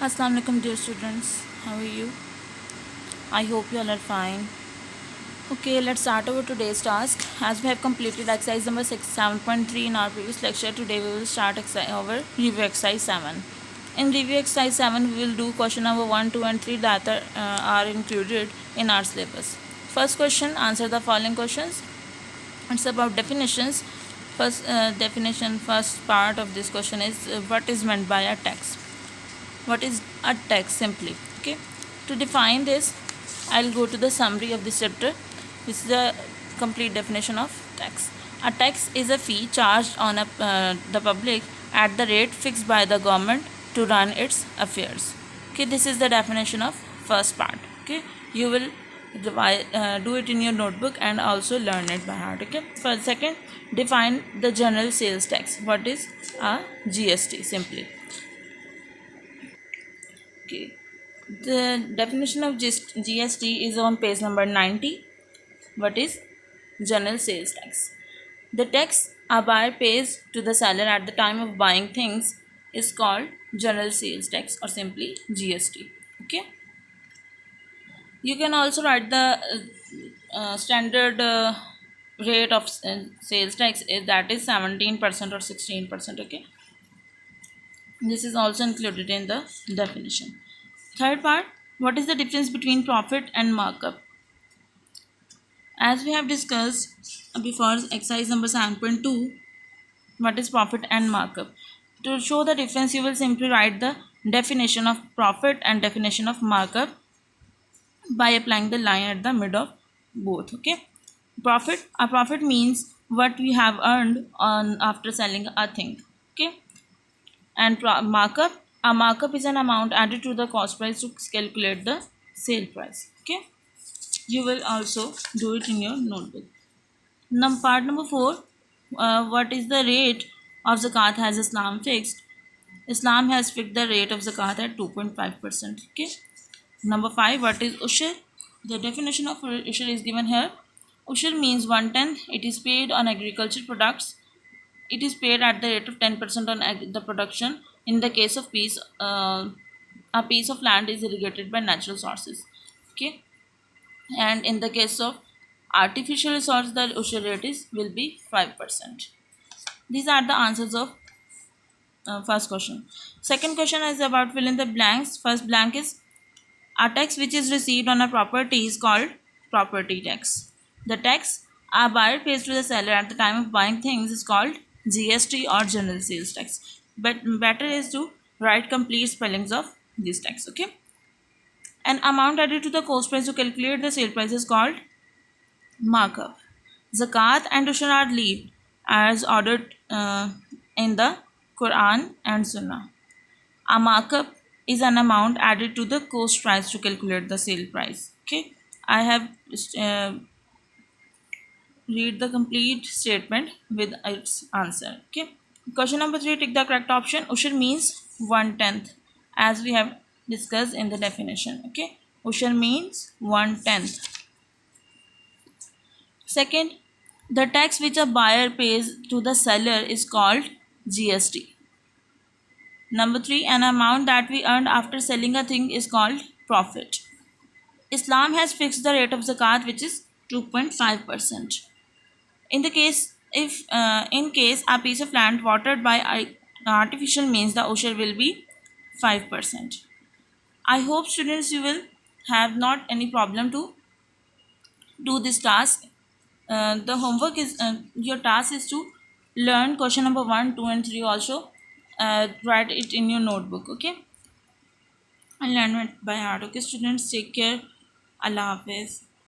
Assalamu alaikum dear students, how are you? I hope you all are fine. Okay, let's start our today's task. As we have completed exercise number 7.3 in our previous lecture, today we will start our review exercise 7. In review exercise 7, we will do question number 1, 2 and 3 that are included in our syllabus. First question, answer the following questions. It's about definitions. First part of this question is what is meant by a text. What is a text simply? Okay, to define this, I'll go to the summary of this chapter. This is the complete definition of tax. A tax is a fee charged on the public at the rate fixed by the government to run its affairs. Okay, this is the definition of first part. Okay, you will do it in your notebook and also learn it by heart. Okay, for second, define the general sales tax. What is a GST simply? Okay, the definition of GST is on page number 90. What is general sales tax? The tax a buyer pays to the seller at the time of buying things is called general sales tax or simply GST. Okay, you can also write the standard rate of sales tax that is 17% or 16%. Okay, this is also included in the definition. Third part, what is the difference between profit and markup? As we have discussed before exercise number 7.2, what is profit and markup? To show the difference, you will simply write the definition of profit and definition of markup by applying the line at the mid of both. Okay, a profit means what we have earned on after selling a thing. Okay, and markup, a markup is an amount added to the cost price to calculate the sale price. Okay, you will also do it in your notebook. Part number 4, what is the rate of zakat has Islam fixed? Islam has fixed the rate of zakat at 2.5%. Okay. Number 5, what is ushur? The definition of ushur is given here. Ushur means 1/10. It is paid on agricultural products. It is paid at the rate of 10% on the production. In the case of a piece of land is irrigated by natural sources. Okay, and in the case of artificial resource, the ushur rate will be 5%. These are the answers of first question. Second question is about fill in the blanks. First blank is a tax which is received on a property is called property tax. The tax a buyer pays to the seller at the time of buying things is called GST or general sales tax. But better is to write complete spellings of this tax. Okay, an amount added to the cost price to calculate the sale price is called markup. Zakat and ushur are levied as ordered in the Quran and Sunnah. A markup is an amount added to the cost price to calculate the sale price. Okay, I have read the complete statement with its answer. Okay, question number 3, tick the correct option. Ushur means 1/10 as we have discussed in the definition. Okay, ushur means 1/10. Second, the tax which a buyer pays to the seller is called GST. Number 3, an amount that we earned after selling a thing is called profit. Islam has fixed the rate of zakat which is 2.5%. In the case if in case a piece of land watered by artificial means, the ushur will be 5%. I hope students you will have not any problem to do this task. The homework is your task is to learn question number 1, 2 and 3 also. Write it in your notebook. Okay, and learn it by heart. Okay students, take care. Allah Hafiz.